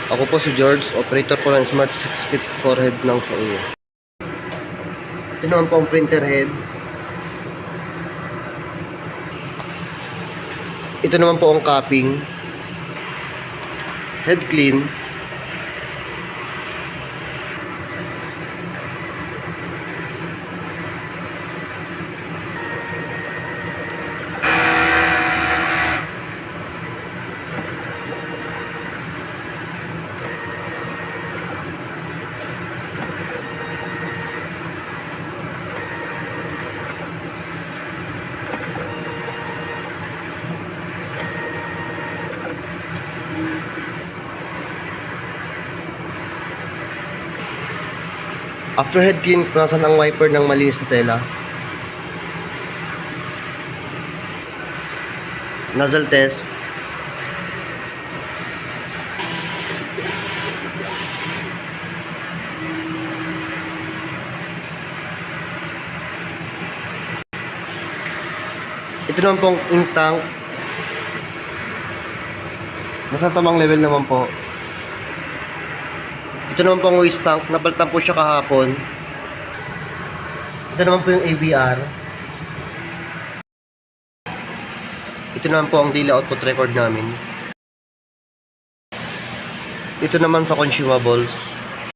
Ako po si George, operator po ng Smart 6 Fits forehead ng Sauyo. Ito naman po ang printer head. Ito naman po ang capping. Head clean. After head clean, punasan ang wiper ng malinis na tela. Nozzle test. Ito naman pong ink tank. Nasa tamang level naman po. Ito naman po ang waste tank. Napalitan po siya kahapon. Ito naman po yung AVR. Ito naman po ang daily output record namin. Ito naman sa consumables.